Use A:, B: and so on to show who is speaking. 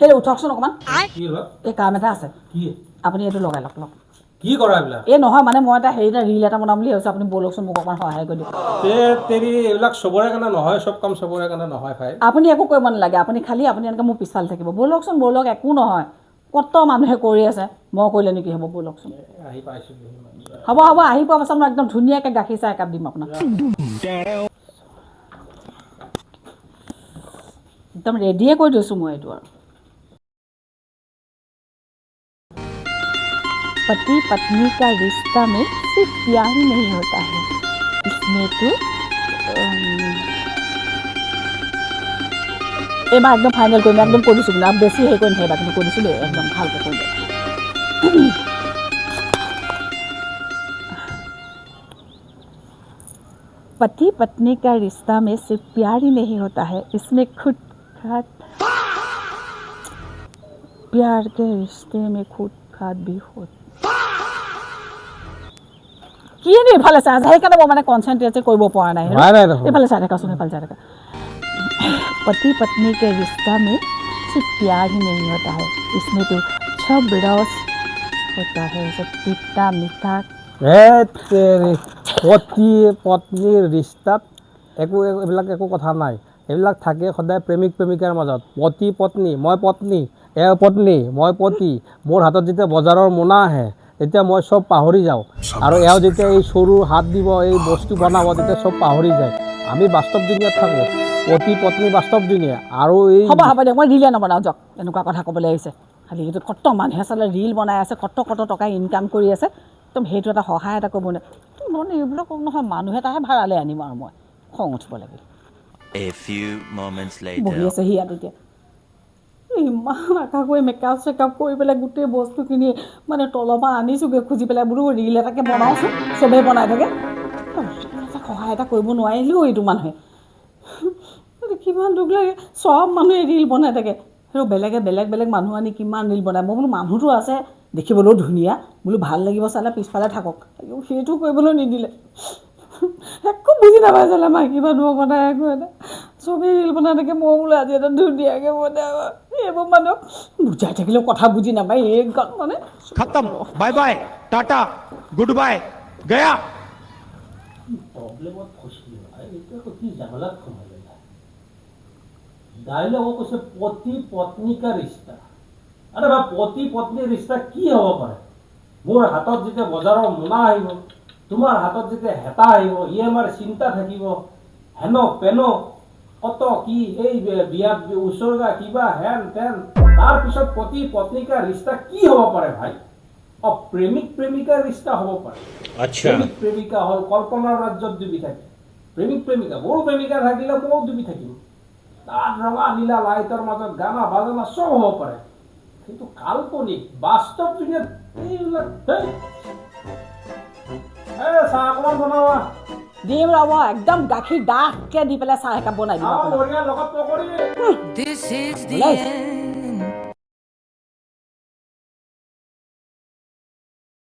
A: সেই উঠকচোন অকণমান
B: কি হ'ল
A: এই কাম এটা আছে
B: কি
A: আপুনি এইটো লগাই লওক
B: কি কৰা এইবিলাক
A: এই নহয় মানে মই এটা হেৰি এটা ৰিল এটা বনাম বুলি ভাবিছোঁ আপুনি ব'লকচোন মোক অকণমান সহায় কৰি দিয়ক
B: তেৰি এইবিলাক চবৰে কাৰণে নহয় চব কাম চবৰে কাৰণে নহয় ভাই
A: আপুনি একো কৰিব নালাগে আপুনি এনেকৈ মোৰ পিছফালে থাকিব ব'লকচোন ব'লক একো নহয় কত মানুহে কৰি আছে মই কৰিলে নেকি হ'ব ব'লকচোন
B: আহি পাইছোঁ
A: হ'ব আহি পোৱাৰ পাছত মই একদম ধুনীয়াকৈ গাখীৰ চাহ একাপ দিম আপোনাক একদম ৰেডিয়ে কৰি থৈছোঁ মই এইটো আৰু पति पत्नी का रिश्ता में सिर्फ प्यार ही नहीं होता है इसमें तो এবাৰ একদম ফাইনেল কৰিম একদম কৰি দিছোঁ কিন্তু বেছি হেৰি কৰি নাথাকিবা কিন্তু কৰি দিছোঁ দেই একদম ভালকৈ কৰি দিয়ক पति पत्नी का रिश्ता में सिर्फ प्यार ही नहीं होता है इसमें खुद खात प्यार के रिश्ते में खुद खात भी होता কি নে ইফালে চাই আছে সেইকাৰণে মই মানে কনচেনট্ৰেট কৰিব পৰা নাই এইফালে চাই থাকাচোন এইফালে চাই থাকা पति पत्नी के रिश्ता में सिर्फ प्यार ही नहीं होता है इसमें तो सब रस होता है सब तीखा मीठा
B: পতি পত্নীৰ ৰিষ্টাত এইবিলাক একো কথা নাই এইবিলাক থাকে সদায় প্ৰেমিক প্ৰেমিকাৰ মাজত পতি পত্নী মই পত্নী পত্নী মই পতি মোৰ হাতত যেতিয়া বজাৰৰ মোনা আহে তেতিয়া মই চব পাহৰি যাওঁ আৰু এওঁ যেতিয়া এই চৰু হাত দিব এই বস্তু বনাব তেতিয়া চব পাহৰি যায় আমি বাস্তৱ দুনিয়াত থাকোঁ পতি পত্নী বাস্তৱ দুনিয়া আৰু এই
A: হ'ব দিয়ক মই ৰিলে নবনাওঁ যাওক এনেকুৱা কথা ক'বলৈ আহিছে খালি এইটো কত মানুহে চালে ৰিল বনাই আছে কত টকা ইনকাম কৰি আছে একদম সেইটো এটা সহায় এটা কৰিব মানে এইবিলাক নহয় মানুহে তাহে ভাড়ালৈ আনিম আৰু মই খং উঠিব লাগিল বহি আছে সিয়াত এতিয়া ইমান আকাকৈ মেকআপ চেকআপ কৰি পেলাই গোটেই বস্তুখিনি মানে তলৰ পৰা আনিছোঁগৈ খুজি পেলাই বোলো ৰিল এটাকে বনাওঁচোন চবেই বনাই থাকে সহায় এটা কৰিব নোৱাৰিলেও এইটো মানুহে কিমান দুখ লাগে চব মানুহে ৰিল বনাই থাকে সেইটো বেলেগ মানুহ আনি কিমান ৰিল বনায় মই বোলো মানুহটো আছে দেখিবলৈও ধুনীয়া বোলো ভাল লাগিব চালে পিছফালে থাকক সেইটো কৰিবলৈ নিদিলে একো বুজি নাপাই চালে মাইকী মানুহ বনাই একো এটা চবেই ৰিল বনাই থাকে মই বোলো আজি এটা ধুনীয়াকৈ বনাই এইবোৰ মানুহক বুজাই থাকিলেও কথা বুজি নাপায় এই গান মানে
C: খতম bye bye tata good bye গয়া
B: প্ৰব্লেমত ফচিলে এইটো আকৌ কি জামেলাত সোমালে ডাইলগ কৈছে পতি পত্নী কা ৰিষ্টা আৰে বা পতি পত্নীৰ ৰিষ্টা কি হ'ব পাৰে মোৰ হাতত যেতিয়া বজাৰৰ মোনা আহিব তোমাৰ হাতত যেতিয়া হেতা আহিব আমাৰ চিন্তা থাকিব হেন পেন কত কি এই বিয়াত উচৰ্গা কিবা হেন তেন তাৰপিছত পতি পত্নী কা ৰিষ্টা কি হ'ব পাৰে ভাই প্ৰেমিক প্ৰেমিকাৰ ৰিষ্টা হ'ব পাৰে প্ৰেমিক প্ৰেমিকা হ'ল কল্পনাৰ ৰাজ্যত ডুবি থাকে প্ৰেমিক প্ৰেমিকা মোৰো প্ৰেমিকা থাকিলে ময়ো ডুবি থাকিম তাত ৰঙা নীলা লাইটৰ মাজত গানা বাজনা চব হ'ব পাৰে কিন্তু কাল্পনিক বাস্তৱ দুনিয়াত এইবিলাক চাহ অকণমান বনাবা
A: দিম ৰ'ব একদম গাখীৰ ডাঠকৈ দি পেলাই চাহ একাপ বনাই দিম
B: লগত পকৰি